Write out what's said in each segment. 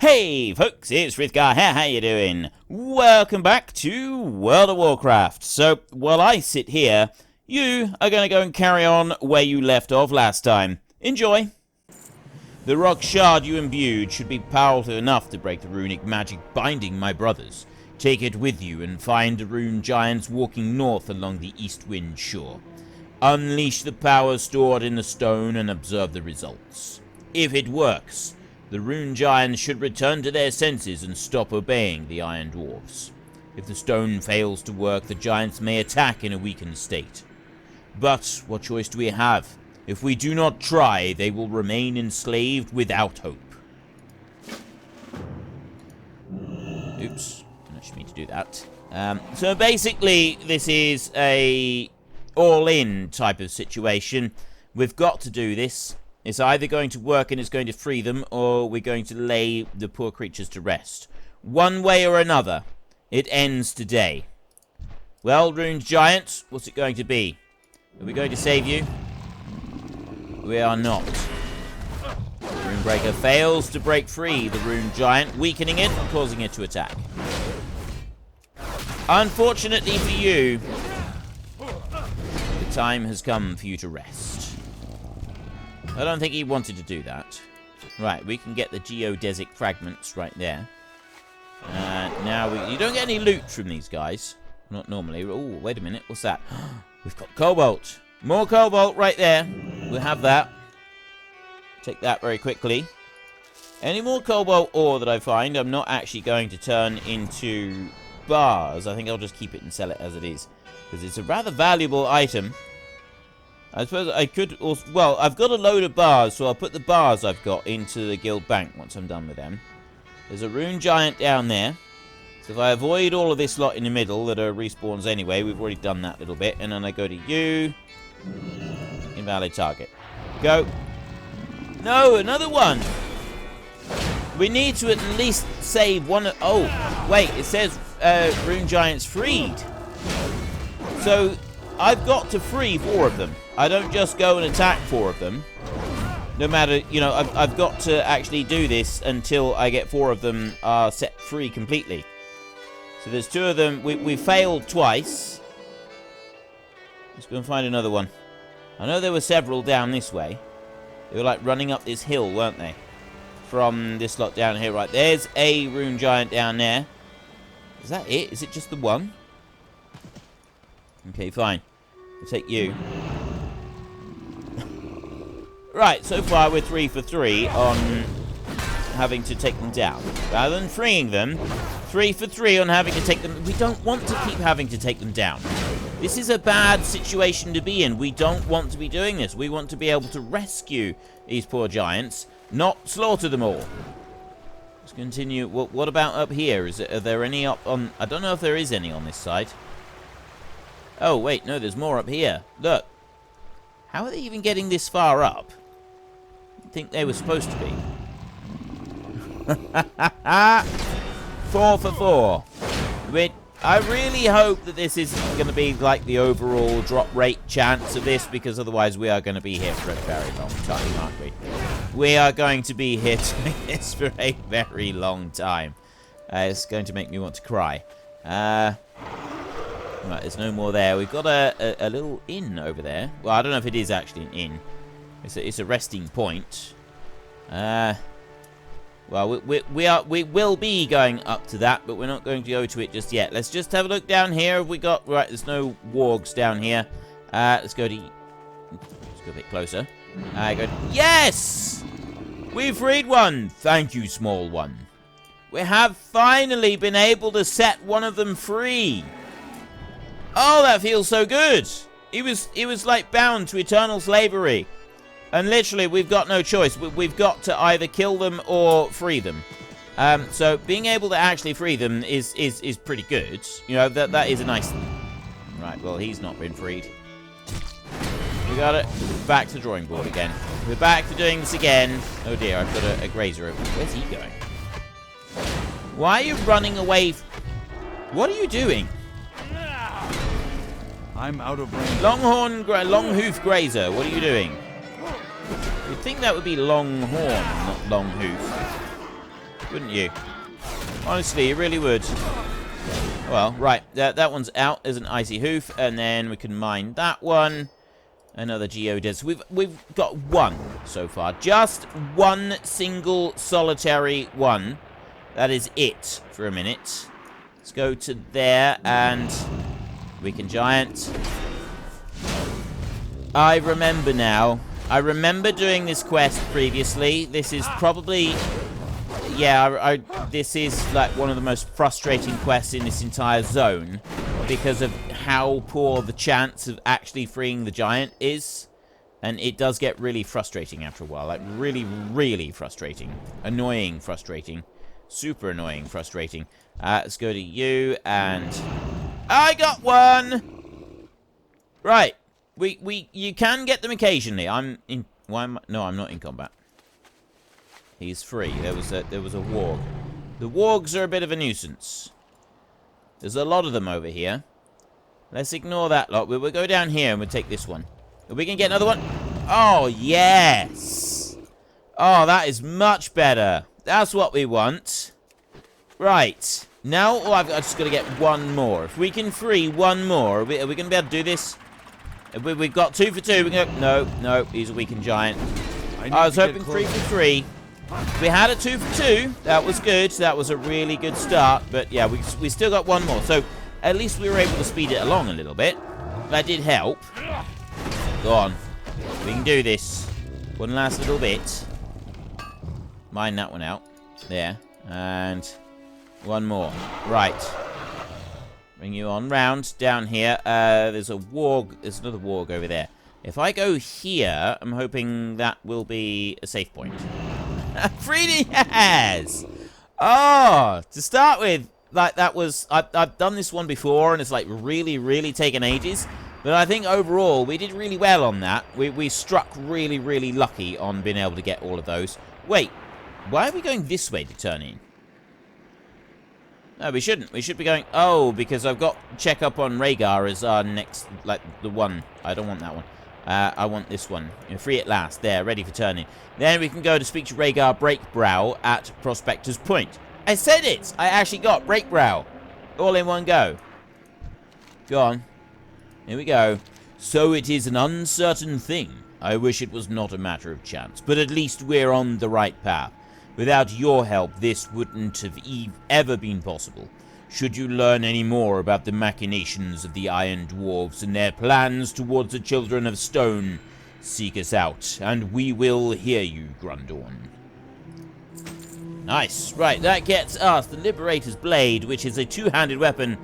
Hey folks, it's Frith Guardians here, how you doing? Welcome back to World of Warcraft. So, while I sit here, you are going to go and carry on where you left off last time. Enjoy! The rock shard you imbued should be powerful enough to break the runic magic binding my brothers. Take it with you and find the rune giants walking north along the east wind shore. Unleash the power stored in the stone and observe the results. If it works, the rune giants should return to their senses and stop obeying the iron dwarves. If the stone fails to work, the giants may attack in a weakened state. But what choice do we have? If we do not try, they will remain enslaved without hope. Oops, didn't actually mean to do that. So basically, this is a all-in type of situation. We've got to do this. It's either going to work and it's going to free them, or we're going to lay the poor creatures to rest. One way or another, it ends today. Well, Rune Giant, what's it going to be? Are we going to save you? We are not. Runebreaker fails to break free the Rune Giant, weakening it and causing it to attack. Unfortunately for you, the time has come for you to rest. I don't think he wanted to do that. Right, we can get the geodesic fragments right there. Now, you don't get any loot from these guys. Not normally. Oh, wait a minute. What's that? We've got cobalt. More cobalt right there. We'll have that. Take that very quickly. Any more cobalt ore that I find, I'm not actually going to turn into bars. I think I'll just keep it and sell it as it is. Because it's a rather valuable item. I suppose I could also... Well, I've got a load of bars, so I'll put the bars I've got into the guild bank once I'm done with them. There's a rune giant down there. So if I avoid all of this lot in the middle that are respawns anyway, we've already done that little bit. And then I go to you. Invalid target. Go. No, another one. We need to at least save one... Oh, wait, it says rune giants freed. So I've got to free 4 of them. I don't just go and attack 4 of them. No matter, you know, I've got to actually do this until I get 4 of them set free completely. So there's 2 of them. We failed twice. Let's go and find another one. I know there were several down this way. They were like running up this hill, weren't they? From this lot down here. Right, there's a rune giant down there. Is that it? Is it just the one? Okay, fine. I'll take you. Right, so far we're 3 for 3 on having to take them down. Rather than freeing them, 3 for 3 on having to take them... We don't want to keep having to take them down. This is a bad situation to be in. We don't want to be doing this. We want to be able to rescue these poor giants, not slaughter them all. Let's continue. What about up here? Are there any up on... I don't know if there is any on this side. Oh, wait, no, there's more up here. Look. How are they even getting this far up? I think they were supposed to be. 4 for 4. I really hope that this isn't going to be like the overall drop rate chance of this, because otherwise we are going to be here for a very long time, aren't we? We are going to be here doing this for a very long time. It's going to make me want to cry. Right, there's no more there. We've got a little inn over there. Well, I don't know if it is actually an inn. It's a resting point. Well, we will be going up to that, but we're not going to go to it just yet. Let's just have a look down here. Have we got... Right, there's no wargs down here. Let's go to... Let's go a bit closer. Yes! We freed one! Thank you, small one. We have finally been able to set one of them free. Oh, that feels so good. He was like bound to eternal slavery. And literally, we've got no choice. We've got to either kill them or free them. So being able to actually free them is pretty good. You know, that is a nice thing. Right, well, he's not been freed. We got it. Back to the drawing board again. We're back to doing this again. Oh dear, I've got a grazer over. Where's he going? Why are you running away? What are you doing? I'm out of range. Long hoof grazer. What are you doing? You'd think that would be long horn, not long hoof. Wouldn't you? Honestly, you really would. Well, right. That one's out as an icy hoof. And then we can mine that one. Another geodes. We've got one so far. Just one single solitary one. That is it for a minute. Let's go to there and we can giant. I remember now. I remember doing this quest previously. This is probably... Yeah, this is like one of the most frustrating quests in this entire zone because of how poor the chance of actually freeing the giant is. And it does get really frustrating after a while. Like, really, really frustrating. Annoying, frustrating. Super annoying, frustrating. Let's go to you, and... I got one! Right. You can get them occasionally. I'm in... Why am I... No, I'm not in combat. He's free. There was a warg. The wargs are a bit of a nuisance. There's a lot of them over here. Let's ignore that lot. We'll go down here and we'll take this one. Are we going to get another one? Oh, yes! Oh, that is much better. That's what we want. Right. Now, I've just got to get one more. If we can free one more, are we going to be able to do this? We've got 2 for 2. We can go, no, he's a weakened giant. I was hoping 3 for 3. We had a 2 for 2. That was good. That was a really good start. But yeah, we still got one more. So at least we were able to speed it along a little bit. That did help. Go on. We can do this. One last little bit. Mine that one out. There. And one more. Right. Bring you on round down here. There's a warg. There's another warg over there. If I go here, I'm hoping that will be a safe point. Freely has! Oh, to start with, like that was... I've done this one before, and it's like really, really taken ages. But I think overall, we did really well on that. We struck really, really lucky on being able to get all of those. Wait, why are we going this way to turn in? No, we shouldn't. We should be going... Oh, because I've got check up on Rhaegar as our next... Like, the one. I don't want that one. I want this one. Free at last. There, ready for turning. Then we can go to speak to Rhaegar Breakbrow at Prospectors Point. I said it! I actually got Breakbrow. All in one go. Go on. Here we go. So it is an uncertain thing. I wish it was not a matter of chance, but at least we're on the right path. Without your help, this wouldn't have ever been possible. Should you learn any more about the machinations of the Iron Dwarves and their plans towards the Children of Stone, seek us out, and we will hear you, Grundorn. Nice. Right, that gets us the Liberator's Blade, which is a two-handed weapon.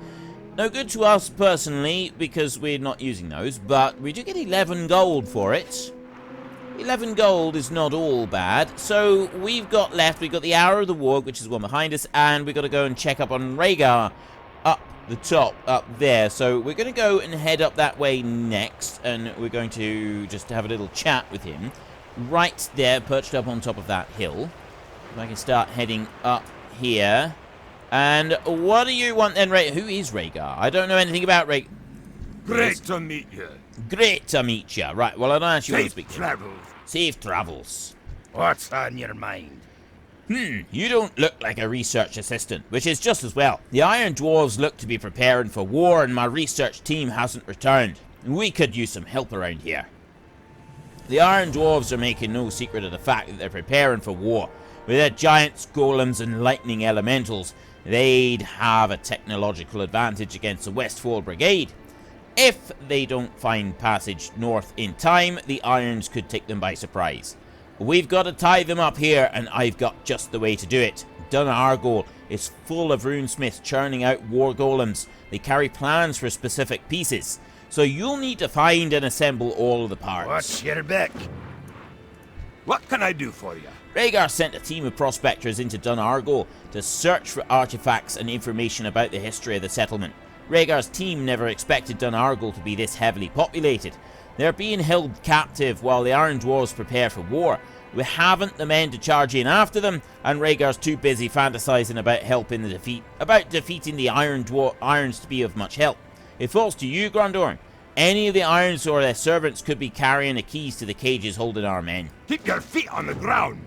No good to us personally, because we're not using those, but we do get 11 gold for it. 11 gold is not all bad. So we've got the Hour of the Warg, which is the one behind us, and we've got to go and check up on Rhaegar up the top, up there. So we're going to go and head up that way next, and we're going to just have a little chat with him. Right there, perched up on top of that hill. If I can start heading up here. And what do you want then, Rhaegar? Who is Rhaegar? I don't know anything about Rhaegar. Great to meet you. Great to meet you. Right, well, I don't actually want to speak to you. Safe travels. Safe travels. What's on your mind? You don't look like a research assistant, which is just as well. The Iron Dwarves look to be preparing for war, and my research team hasn't returned. We could use some help around here. The Iron Dwarves are making no secret of the fact that they're preparing for war. With their giants, golems, and lightning elementals, they'd have a technological advantage against the Westfall Brigade. If they don't find passage north in time, the Irons could take them by surprise. We've got to tie them up here, and I've got just the way to do it. Donar is full of runesmiths churning out war golems. They carry plans for specific pieces, so you'll need to find and assemble all of the parts. What's your beck? What can I do for you? Rhaegar sent a team of prospectors into Donar to search for artifacts and information about the history of the settlement. Rhaegar's team never expected Donar to be this heavily populated. They're being held captive while the Iron Dwarves prepare for war. We haven't the men to charge in after them, and Rhaegar's too busy fantasizing about defeating the Irons to be of much help. It falls to you, Grundorn. Any of the Irons or their servants could be carrying the keys to the cages holding our men. Keep your feet on the ground.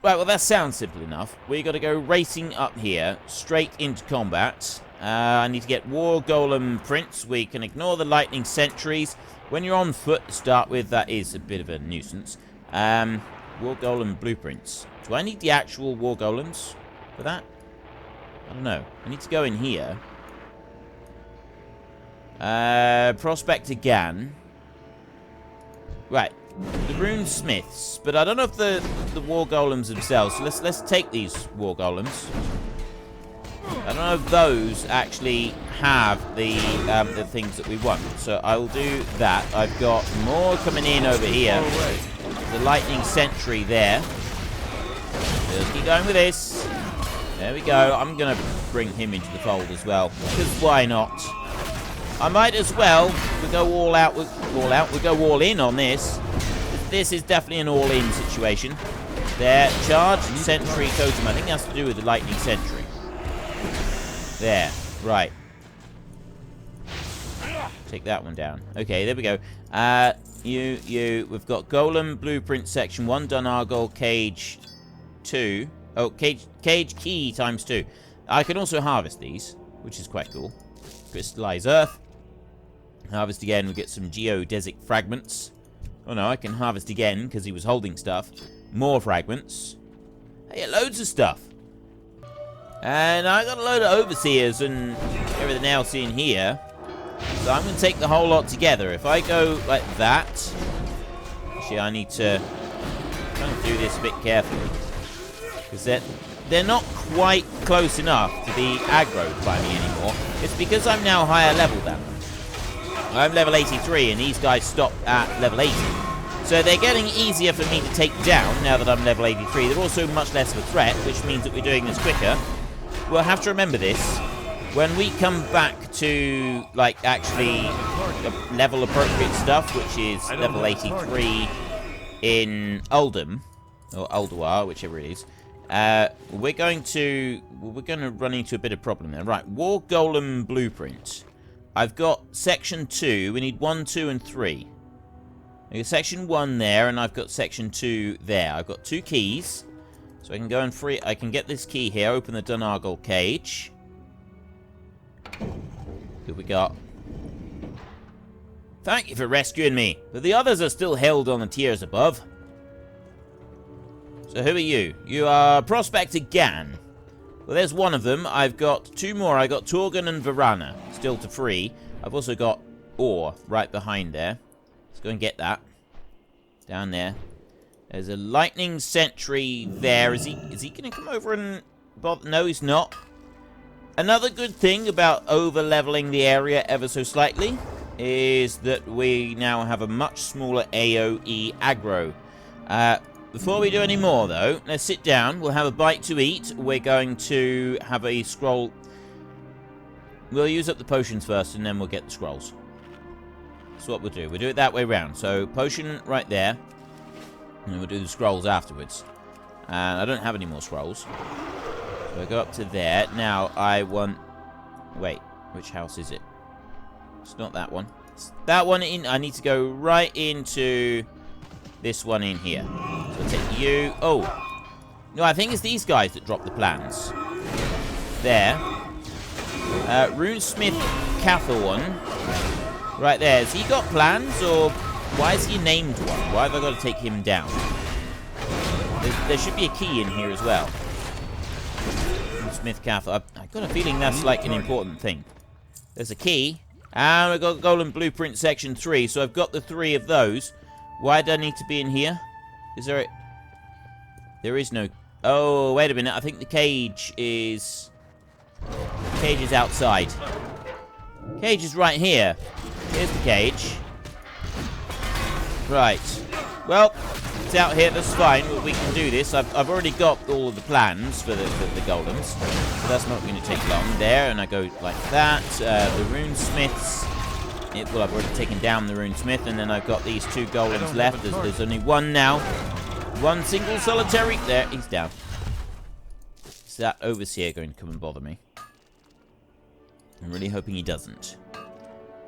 Right, well, that sounds simple enough. We got to go racing up here, straight into combat. I need to get War Golem Prince. We can ignore the lightning sentries. When you're on foot to start with, that is a bit of a nuisance. War Golem Blueprints. Do I need the actual War Golems for that? I don't know. I need to go in here. Prospector Gan. Right. The rune smiths, but I don't know if the war golems themselves. So let's take these war golems. I don't know if those actually have the things that we want. So I will do that. I've got more coming in over here. The lightning sentry there. Just keep going with this. There we go. I'm gonna bring him into the fold as well, because why not? I might as well. We go all out. We go all in on this. This is definitely an all-in situation. There, charge, sentry, totem. I think that's to do with the lightning sentry. There, right. Take that one down. Okay, there we go. We've got Golem Blueprint Section 1, Donar Gold Cage 2. Oh, cage key times 2. I can also harvest these, which is quite cool. Crystallize Earth. Harvest again, we get some geodesic fragments. Oh no, I can harvest again because he was holding stuff. More fragments. Hey, loads of stuff. And I got a load of overseers and everything else in here. So I'm going to take the whole lot together. If I go like that... Actually, I need to kind of do this a bit carefully. Because they're not quite close enough to be aggroed by me anymore. It's because I'm now higher level than them. I'm level 83 and these guys stop at level 80. So they're getting easier for me to take down now that I'm level 83. They're also much less of a threat, which means that we're doing this quicker. We'll have to remember this. When we come back to, like, actually level appropriate stuff, which is level 83 in Uldum, or Ulduar, whichever it is, we're going to run into a bit of problem there. Right, War Golem Blueprint. I've got section 2. We need 1, 2, and 3. I got section 1 there, and I've got section 2 there. I've got 2 keys. So I can go and free... I can get this key here, open the Donargle cage. Who we got? Thank you for rescuing me, but the others are still held on the tiers above. So who are you? You are Prospector Gan. Well, there's one of them. I've got 2 more. I got Torgan and Varana still to free. I've also got Ore right behind there. Let's go and get that. Down there. There's a lightning sentry there. Is he going to come over and bother? No, he's not. Another good thing about over-leveling the area ever so slightly is that we now have a much smaller AoE aggro. Before we do any more, though, let's sit down. We'll have a bite to eat. We're going to have a scroll. We'll use up the potions first, and then we'll get the scrolls. That's what we'll do. We'll do it that way round. So, potion right there. And we'll do the scrolls afterwards. And I don't have any more scrolls. So we'll go up to there. Now, I want... Wait, which house is it? It's not that one. It's that one in... I need to go right into... this one in here. So I'll take you. Oh. No, I think it's these guys that drop the plans. There. Runesmith Catherone. Right there. Has he got plans, or why is he named one? Why have I got to take him down? There should be a key in here as well. Runesmith Catherone. I've got a feeling that's like an important thing. There's a key. And we've got Golem Blueprint Section 3. So I've got the 3 of those. Why do I need to be in here? Is there a... There is no... Oh, wait a minute. I think the cage is... The cage is outside. Cage is right here. Here's the cage. Right. Well, it's out here. That's fine. We can do this. I've already got all of the plans for the golems. So that's not going to take long. There, and I go like that. The runesmiths... well, I've already taken down the runesmith, and then I've got these 2 golems left. There's only one now. One single solitary. There, he's down. Is that overseer going to come and bother me? I'm really hoping he doesn't.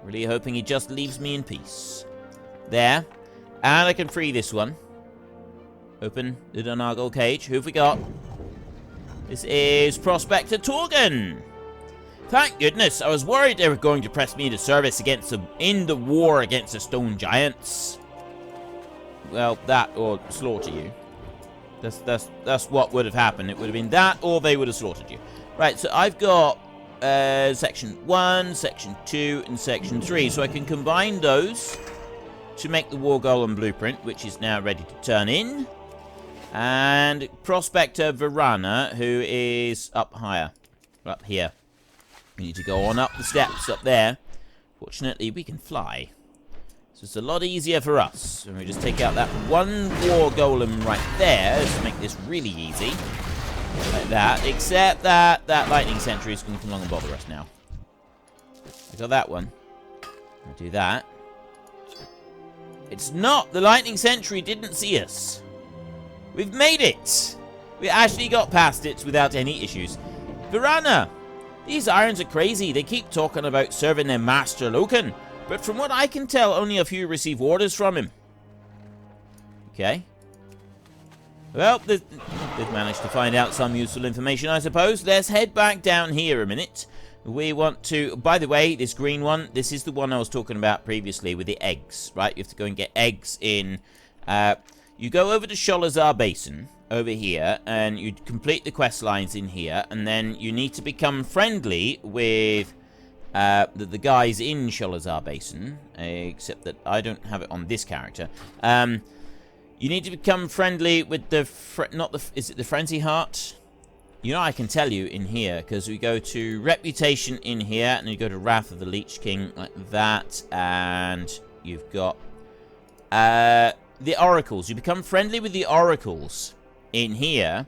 Really hoping he just leaves me in peace. There. And I can free this one. Open the Donar cage. Who have we got? This is Prospector Torgan. Thank goodness. I was worried they were going to press me into service against them in the war against the stone giants. Well, that or slaughter you. That's what would have happened. It would have been that, or they would have slaughtered you. Right, so I've got section 1, section 2, and section 3. So I can combine those to make the War Golem blueprint, which is now ready to turn in. And Prospector Verana, who is up higher. Up here. We need to go on up the steps up there. Fortunately, we can fly. So it's a lot easier for us. And we just take out that one War Golem right there to make this really easy. Like that. Except that Lightning Sentry is going to come along and bother us now. I got that one. I'll do that. It's not! The Lightning Sentry didn't see us. We've made it! We actually got past it without any issues. Verana! These irons are crazy. They keep talking about serving their master Loken. But from what I can tell, only a few receive orders from him. Okay. Well, they've managed to find out some useful information, I suppose. Let's head back down here a minute. We want to... By the way, this green one, this is the one I was talking about previously with the eggs, right? You have to go and get eggs in... you go over to Sholazar Basin, over here, and you complete the quest lines in here, and then you need to become friendly with... the guys in Sholazar Basin, except that I don't have it on this character. You need to become friendly with the... is it the Frenzy Heart? You know, I can tell you in here, because we go to Reputation in here, and you go to Wrath of the Leech King, like that, and you've got the Oracles. You become friendly with the Oracles in here,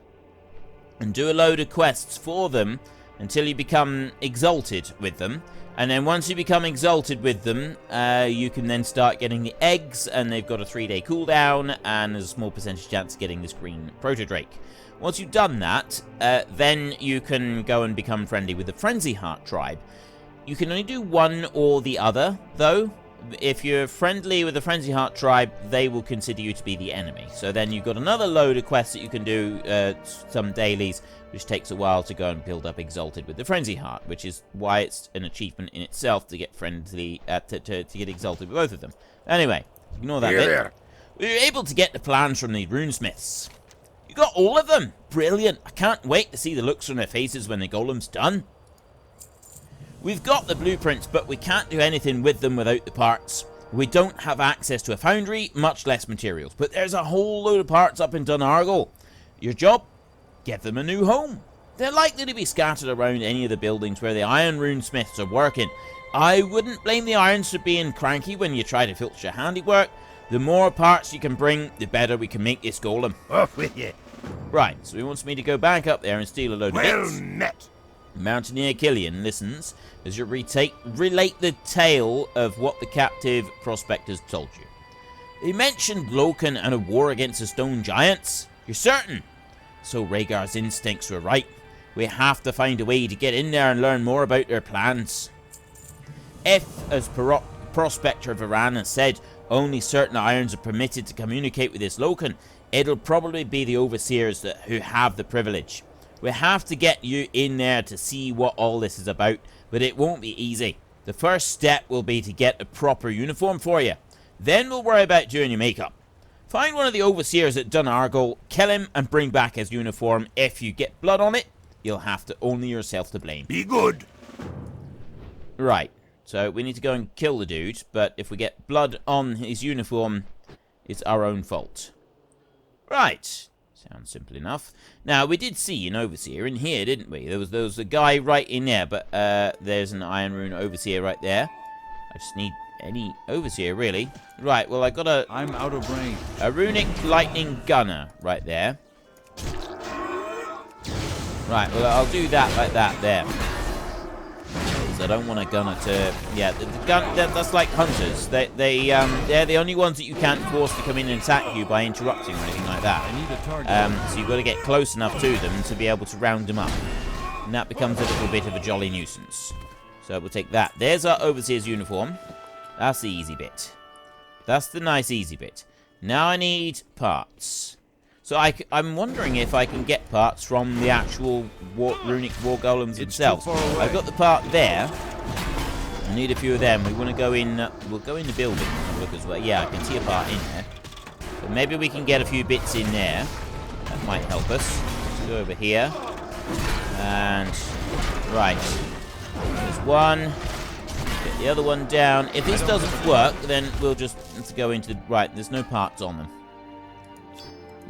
and do a load of quests for them, until you become exalted with them. And then once you become exalted with them, you can then start getting the eggs, and they've got a 3-day cooldown, and there's a small percentage chance of getting this green Proto-Drake. Once you've done that, then you can go and become friendly with the Frenzy Heart tribe. You can only do one or the other, though. If you're friendly with the Frenzy Heart tribe, they will consider you to be the enemy. So then you've got another load of quests that you can do, some dailies, which takes a while to go and build up Exalted with the Frenzy Heart, which is why it's an achievement in itself to get friendly, to get Exalted with both of them. Anyway, ignore that bit. There. We were able to get the plans from the runesmiths. You got all of them! Brilliant! I can't wait to see the looks on their faces when the golem's done. We've got the blueprints, but we can't do anything with them without the parts. We don't have access to a foundry, much less materials. But there's a whole load of parts up in Dunargle. Your job? Give them a new home. They're likely to be scattered around any of the buildings where the iron runesmiths are working. I wouldn't blame the irons for being cranky when you try to filch your handiwork. The more parts you can bring, the better we can make this golem. Off with you. Right, so he wants me to go back up there and steal a load of Well bits. met. Mountaineer Killian listens as you relate the tale of what the captive prospectors told you. They mentioned Loken and a war against the stone giants. You're certain? So Rhaegar's instincts were right. We have to find a way to get in there and learn more about their plans. If, as Prospector Verana said, only certain irons are permitted to communicate with this Loken, it'll probably be the overseers who have the privilege. We have to get you in there to see what all this is about, but it won't be easy. The first step will be to get a proper uniform for you. Then we'll worry about doing your makeup. Find one of the overseers at Dunargle, kill him, and bring back his uniform. If you get blood on it, you'll have to only yourself to blame. Be good. Right, so we need to go and kill the dude, but if we get blood on his uniform, it's our own fault. Right. Sounds simple enough. Now, we did see an overseer in here, didn't we? There was a guy right in there, but there's an iron rune overseer right there. I just need any overseer, really. Right, well, I got I'm out of range. a runic lightning gunner right there. Right, well, I'll do that like that there. Because I don't want a gunner to... Yeah, the gun, that's like hunters. They're the only ones that you can't force to come in and attack you by interrupting or anything like that. I need a target. So you've got to get close enough to them to be able to round them up. And that becomes a little bit of a jolly nuisance. So we'll take that. There's our overseer's uniform. That's the easy bit. That's the nice easy bit. Now I need parts. So I'm wondering if I can get parts from the actual runic war golems themselves. I've got the part there. I need a few of them. We want to go in. We'll go in the building and have a look as well. Yeah, I can see a part in there. But maybe we can get a few bits in there. That might help us. Let's go over here. And right. There's one. Get the other one down. If this doesn't work, then we'll just have to go into the... Right, there's no parts on them.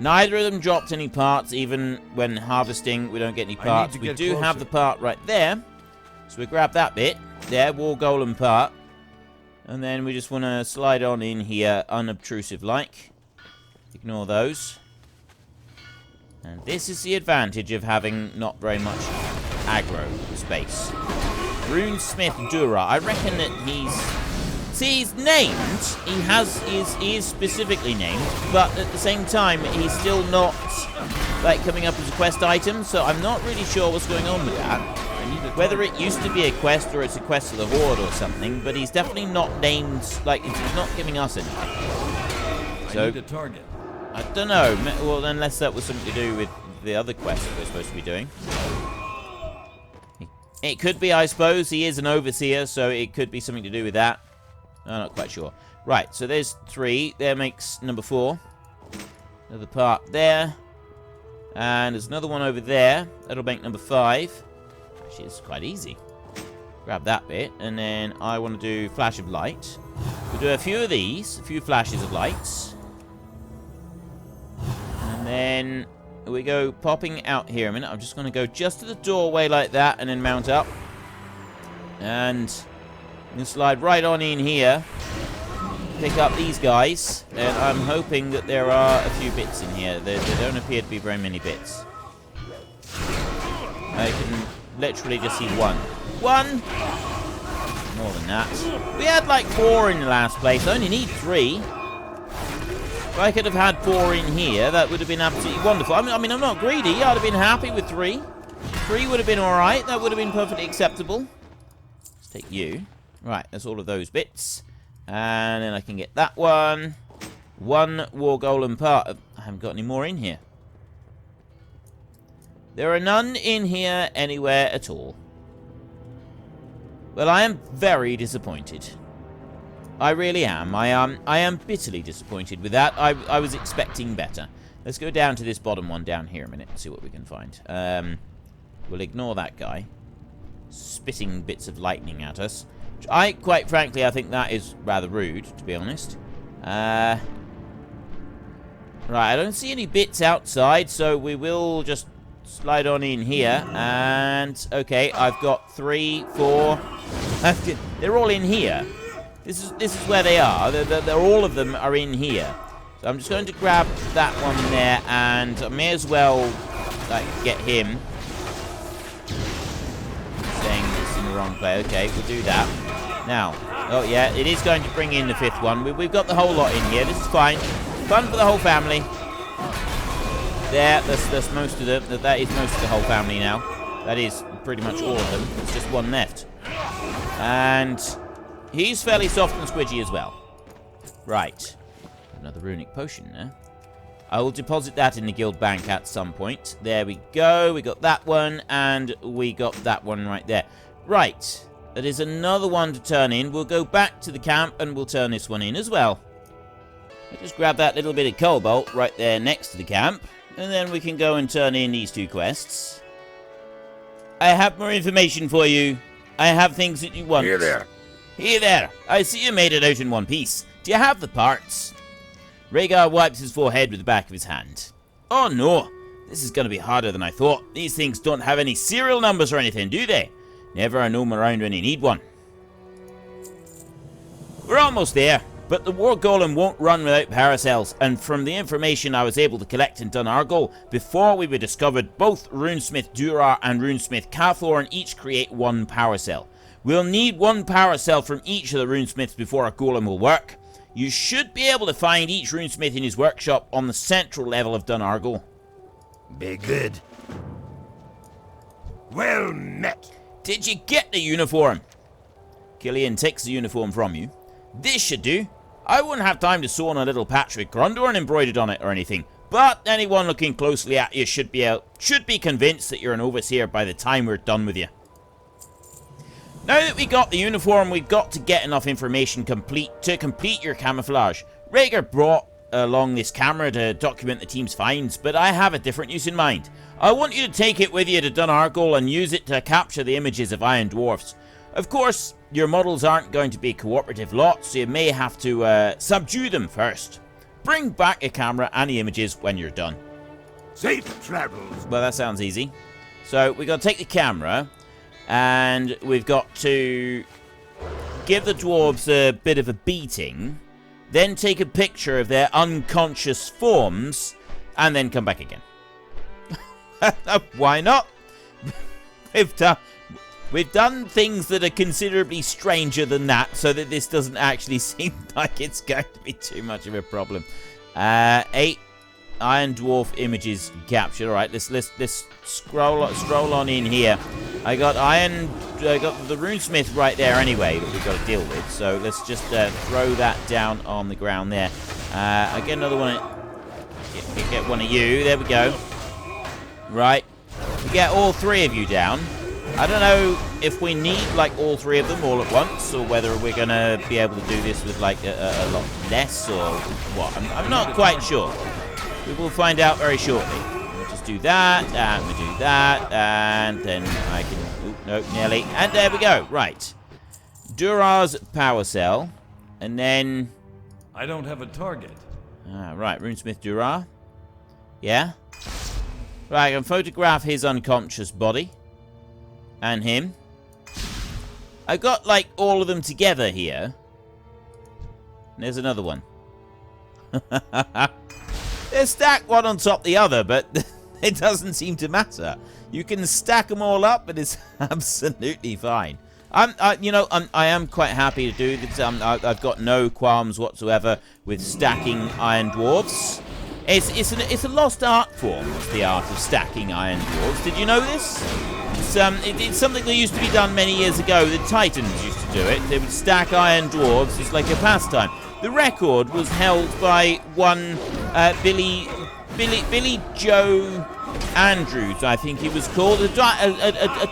Neither of them dropped any parts, even when harvesting, we don't get any parts. We do have the part right there. So we grab that bit. There, war golem part. And then we just want to slide on in here, unobtrusive-like. Ignore those. And this is the advantage of having not very much aggro space. Runesmith Dura. I reckon that he's... See, he's named. He is specifically named, but at the same time, he's still not, like, coming up as a quest item, so I'm not really sure what's going on with that. Whether it used to be a quest or it's a quest of the Horde or something, but he's definitely not named, like, he's not giving us anything. So, I need a target. I don't know. Well, unless that was something to do with the other quest that we're supposed to be doing. It could be, I suppose. He is an overseer, so it could be something to do with that. I'm not quite sure. Right, so there's 3. There makes number 4. Another part there. And there's another one over there. That'll make number 5. Actually, it's quite easy. Grab that bit. And then I want to do flash of light. We'll do a few of these. A few flashes of lights. And then we go popping out here a minute. I'm just going to go just to the doorway like that and then mount up. And... I'm going to slide right on in here, pick up these guys, and I'm hoping that there are a few bits in here. There don't appear to be very many bits. I can literally just see one. One! More than that. We had like 4 in the last place. I only need 3. If I could have had 4 in here, that would have been absolutely wonderful. I mean, I'm not greedy. I'd have been happy with 3. 3 would have been alright. That would have been perfectly acceptable. Let's take you. Right, that's all of those bits. And then I can get that one. 1 war golem part. I haven't got any more in here. There are none in here anywhere at all. Well, I am very disappointed. I really am. I am bitterly disappointed with that. I was expecting better. Let's go down to this bottom one down here a minute and see what we can find. We'll ignore that guy. Spitting bits of lightning at us. Which quite frankly, I think that is rather rude, to be honest. Right, I don't see any bits outside, so we will just slide on in here. And, okay, I've got 3, 4... They're all in here. This is where they are. They're all of them are in here. So I'm just going to grab that one there, and I may as well, like, get him. Saying it's in the wrong place. Okay, we'll do that. Now, oh yeah, it is going to bring in the 5th one. We've got the whole lot in here. This is fine. Fun for the whole family. There, that's most of them. That is most of the whole family now. That is pretty much all of them. There's just one left. And he's fairly soft and squidgy as well. Right. Another runic potion there. I will deposit that in the guild bank at some point. There we go. We got that one, and we got that one right there. Right. That is another one to turn in. We'll go back to the camp, and we'll turn this one in as well. I'll just grab that little bit of cobalt right there next to the camp, and then we can go and turn in these 2 quests. I have more information for you. I have things that you want. Here there. Here there. I see you made it out in one piece. Do you have the parts? Rhaegar wipes his forehead with the back of his hand. Oh no, this is going to be harder than I thought. These things don't have any serial numbers or anything, do they? Never I know them around when you need one. We're almost there, but the war golem won't run without paracells, and from the information I was able to collect in Donar before we were discovered, both Runesmith Dura and Runesmith Cathorn each create 1 power cell. We'll need 1 power cell from each of the runesmiths before a golem will work. You should be able to find each runesmith in his workshop on the central level of Donar. Be good. Well met. Did you get the uniform? Killian takes the uniform from you. This should do. I wouldn't have time to sew on a little patch with Grundorn embroidered on it or anything, but anyone looking closely at you should be convinced that you're an overseer by the time we're done with you. Now that we got the uniform, we've got to get enough information to complete your camouflage. Rhaegar brought along this camera to document the team's finds, but I have a different use in mind. I want you to take it with you to Donar and use it to capture the images of Iron Dwarfs. Of course, your models aren't going to be cooperative lots, so you may have to subdue them first. Bring back a camera and the images when you're done. Safe travels. Well, that sounds easy. So we've got to take the camera, and we've got to give the dwarves a bit of a beating, then take a picture of their unconscious forms, and then come back again. Why not? We've done things that are considerably stranger than that, so that this doesn't actually seem like it's going to be too much of a problem. 8 Iron Dwarf images captured. All right, let's scroll on in here. I got the runesmith right there anyway that we've got to deal with. So let's just throw that down on the ground there. I get another one. Get one of you. There we go. Right, we get all 3 of you down. I don't know if we need like all 3 of them all at once, or whether we're gonna be able to do this with like a lot less, or what. I'm not quite sure. We will find out very shortly. We'll just do that, and we do that, and then I can... Oop, no, nearly. And there we go. Right. Durar's power cell. And then... I don't have a target. Right, Runesmith Durar. Yeah. Right, I can photograph his unconscious body. And him. I've got, like, all of them together here. And there's another one. They're stacked one on top of the other, but it doesn't seem to matter. You can stack them all up, and it's absolutely fine. I am quite happy to do this. I've got no qualms whatsoever with stacking Iron Dwarves. It's a lost art form, the art of stacking Iron Dwarves. Did you know this? It's something that used to be done many years ago. The Titans used to do it. They would stack Iron Dwarves. It's like a pastime. The record was held by one Billy Joe Andrews, I think he was called, a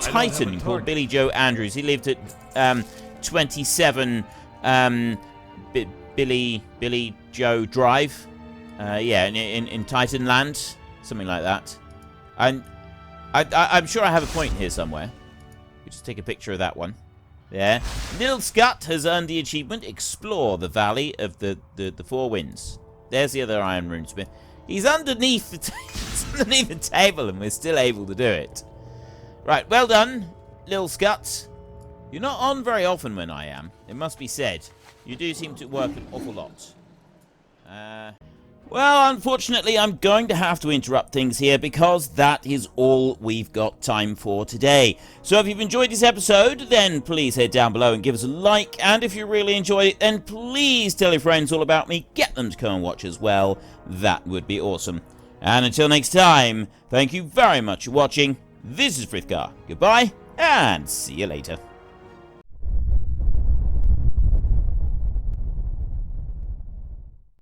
Titan called Billy Joe Andrews. He lived at 27 Billy Joe Drive, in Titanland, something like that. And I'm sure I have a point here somewhere. We just take a picture of that one. There. Little Scut has earned the achievement, Explore the Valley of the Four Winds. There's the other Iron Runesmith. He's underneath the table, and we're still able to do it. Right, well done, Little Scut. You're not on very often when I am, it must be said. You do seem to work an awful lot. Well, unfortunately, I'm going to have to interrupt things here because that is all we've got time for today. So if you've enjoyed this episode, then please head down below and give us a like. And if you really enjoyed it, then please tell your friends all about me. Get them to come and watch as well. That would be awesome. And until next time, thank you very much for watching. This is Frith Guardians. Goodbye, and see you later.